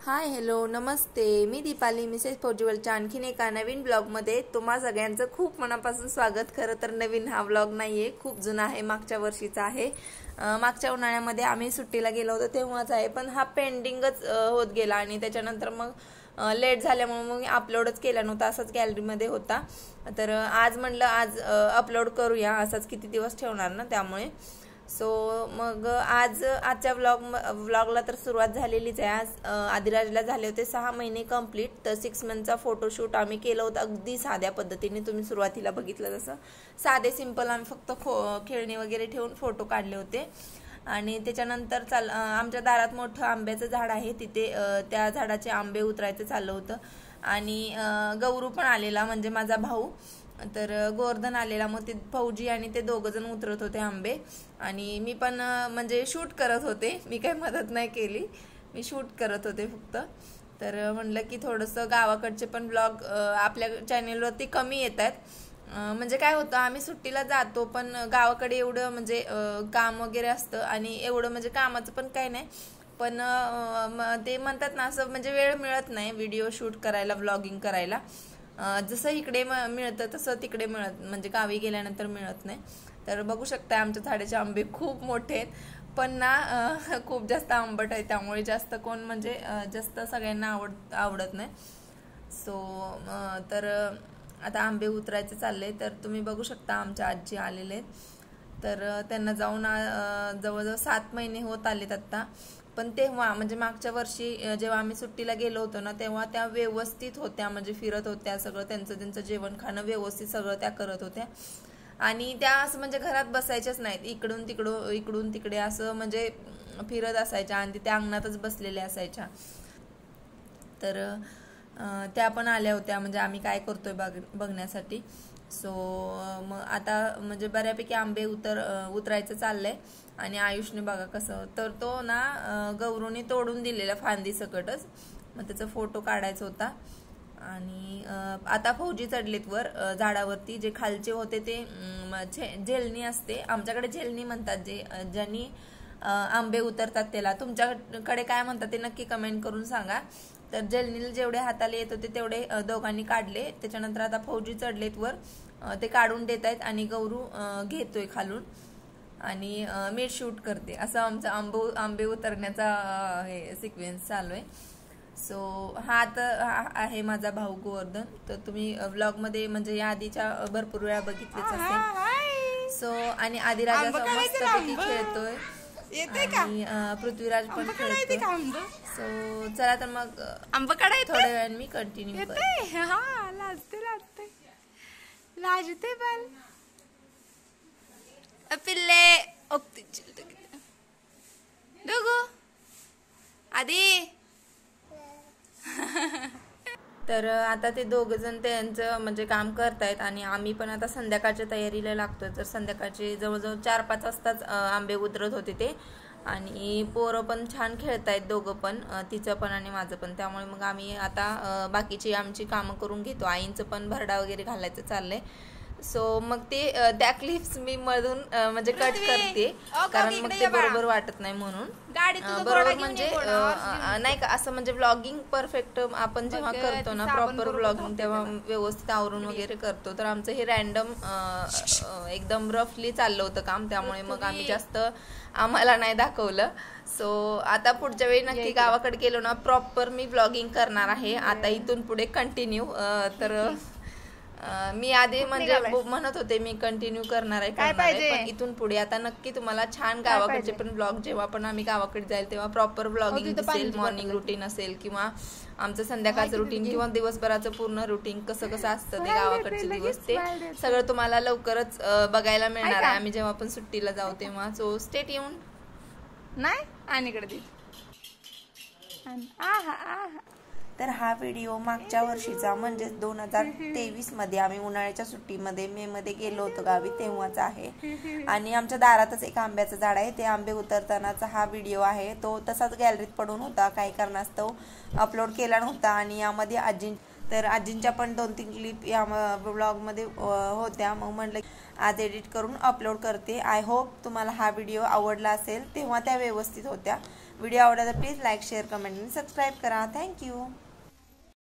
Hi hello नमस्ते, मी Deepali Mrs फौजीवलच्या आणखीन एका नवीन ब्लॉगमध्ये तुम्हा सगळ्यांचं खूप मनापासून स्वागत। खरं तर नवीन हा ब्लॉग नाहीये, खूप जुना आहे, मागच्या वर्षीचा आहे। मागच्या उन्हाळ्यामध्ये आम्ही सुट्टीला गेलो होतो तेव्हाच आहे, पण हा पेंडिंगच होत गेला आणि त्याच्यानंतर मग लेट झाल्यामुळे मग अपलोडच केला नव्हता, असाच गॅलरीमध्ये होता। तर आज म्हणलं आज अपलोड करूया, असाच किती दिवस ठेवणार ना, त्यामुळे सो मग आजच्या व्लॉगला तर सुरुवात झालेलीच आहे। आज आदिराजला झाले होते 6 महिने कंप्लीट, तर 6 मंथचा फोटोशूट आम्ही केलं होतं अगदी साध्या पद्धतीने। तुम्ही सुरुवातीला बघितलं तसं साधे सिंपल आम्ही फक्त खेळणी वगैरे ठेवून फोटो काढले होते। आणि त्याच्यानंतर आमच्या दारात मोठं आंब्याचं झाड आहे, तिथे त्या झाडाचे आंबे उतरायचं चाललं होतं आणि गौरू पण आलेला, म्हणजे माझा भाऊ। तर गोवर्धन आलेला, मग ते फौजी आणि ते दोघ जण उतरत होते आंबे आणि मी पण म्हणजे शूट करत होते, मी काही मदत नाही केली, मी शूट करत होते फक्त। तर म्हणलं की थोडंसं गावाकडचे पण ब्लॉग आपल्या चॅनेलवरती कमी येत आहेत, म्हणजे काय होतं आम्ही सुट्टीला जातो पण गावाकडे एवढं म्हणजे काम वगैरे असतं आणि एवढं म्हणजे कामाचं पण काही नाही, पण ते म्हणतात ना असं म्हणजे वेळ मिळत नाही व्हिडिओ शूट करायला, व्लॉगिंग करायला। जसं इकडे मिळतं तसं तिकडे म्हणजे गावी गेल्यानंतर मिळत नाही। तर बघू शकता आमच्या झाडाचे आंबे खूप मोठे आहेत, पण ना खूप जास्त आंबट आहे, त्यामुळे जास्त कोण म्हणजे जास्त सगळ्यांना आवडत नाही। सो तर आता आंबे उतरायचे चालले, तर तुम्ही बघू शकता आमच्या आजी आलेले आहेत। तर त्यांना जाऊन जवळजवळ 7 महिने होत आलेत आता, पण तेव्हा म्हणजे मागच्या वर्षी जेव्हा आम्ही सुट्टीला गेलो होतो ना, तेव्हा त्या व्यवस्थित होत्या, म्हणजे फिरत होत्या, सगळं त्यांचं जेवण खाणं व्यवस्थित सगळं त्या करत होत्या आणि त्या असं म्हणजे घरात बसायच्याच नाहीत, इकडून तिकडे असं म्हणजे फिरत असायच्या आणि त्या अंगणातच बसलेल्या असायच्या। तर त्या पण आल्या होत्या, म्हणजे आम्ही काय करतोय बघण्यासाठी। सो मग आता म्हणजे बऱ्यापैकी आंबे उतरायचं चाललंय आणि आयुषने बघा कसं, तर तो ना गौरूने तोडून दिलेला फांदी सकटच, मग त्याचा फोटो काढायचा होता। आणि आता फौजी चढलेत वर झाडावरती, जे खालचे होते ते झेलणी असते, आमच्याकडे झेलणी म्हणतात, ज्यांनी आंबे उतरतात त्याला, तुमच्याकडे काय म्हणतात ते नक्की कमेंट करून सांगा। तर झेलणीला जेवढे हाताला येत होते तेवढे दोघांनी काढले, त्याच्यानंतर आता फौजी चढलेत वर, ते काढून देत आहेत आणि गौरू घेतोय खालून आणि मी शूट करते, असं आमचा आंबे उतरण्याचा हे सिक्वेन्स चालू आहे। सो हा तर आहे माझा भाऊ गोवर्धन, तर तुम्ही ब्लॉग मध्ये म्हणजे या आधीच्या भरपूर वेळा बघितलेच असेल। सो आणि आदिराज असा मस्तपैकी खेळतोय आणि पृथ्वीराज पण खेळतोय। सो चला तर मग थोड्या वेळाने मी कंटिन्यू करते। लाजते पण पिल्ले दोघो आधी तर आता ते दोघ जण त्यांचं म्हणजे काम करतायत आणि आम्ही पण आता संध्याकाळच्या तयारीला लागतोय। तर संध्याकाळचे जवळजवळ 4-5 वाजताच आंबे उतरत होते ते, आणि पोरं पण छान खेळतायत दोघं पण, तिचं पण आणि माझं पण, त्यामुळे मग आम्ही आता बाकीची आमची कामं करून घेतो। आईंचं पण भरडा वगैरे घालायचं चाललंय। सो मग ते त्या क्लिप्स मी मधून म्हणजे कट करते, कारण मग ते बरोबर वाटत नाही, म्हणून बरोबर म्हणजे नाही का असं म्हणजे व्लॉगिंग परफेक्ट आपण जेव्हा करतो ना, प्रॉपर व्लॉगिंग, तेव्हा व्यवस्थित आवरून वगैरे करतो। तर आमचं हे रॅन्डम एकदम रफली चाललं होतं काम, त्यामुळे मग आम्ही जास्त आम्हाला नाही दाखवलं। सो आता पुढच्या वेळी नक्की गावाकडे गेलो ना प्रॉपर मी व्लॉगिंग करणार आहे आता इथून पुढे कंटिन्यू। तर मी आधी म्हणजे म्हणत होते मी कंटिन्यू करणार आहे, पण इथून पुढे आता नक्की तुम्हाला छान गावाकडचे पण ब्लॉग, जेव्हा पण आम्ही गावाकडे जाईल तेव्हा प्रॉपर ब्लॉगिंग दिसेल, मॉर्निंग रुटीन असेल किंवा आमचं संध्याकाळचं रुटीन किंवा दिवसभराचं पूर्ण रुटीन कसं असतं ते गावाकडचे दिवस, ते सगळं तुम्हाला लवकरच बघायला मिळणार आहे आम्ही जेव्हा पण सुट्टीला जाऊ तेव्हा। सो स्टे ट्यून नाही आणि इकडे तर हा व्हिडिओ मागच्या वर्षीचा, म्हणजे 2023 मध्ये आम्ही उन्हाळ्याच्या सुट्टीमध्ये मे मध्ये गेलो होतो गावी, तेव्हाच आहे। आणि आमच्या दारातच एक आंब्याचं झाड आहे, ते आंबे उतरतानाचा हा व्हिडिओ आहे, तो तसाच गॅलरीत पडून होता, काही कारणास्तव अपलोड केला नव्हता। आणि यामध्ये आजींच्या पण 2-3 क्लिप या ब्लॉगमध्ये होत्या, मग म्हटलं आज एडिट करून अपलोड करते। आय होप तुम्हाला हा व्हिडिओ आवडला असेल, तेव्हा त्या व्यवस्थित होत्या। व्हिडिओ आवडला तर प्लीज लाईक शेअर कमेंट आणि सबस्क्राईब करा. थँक्यू.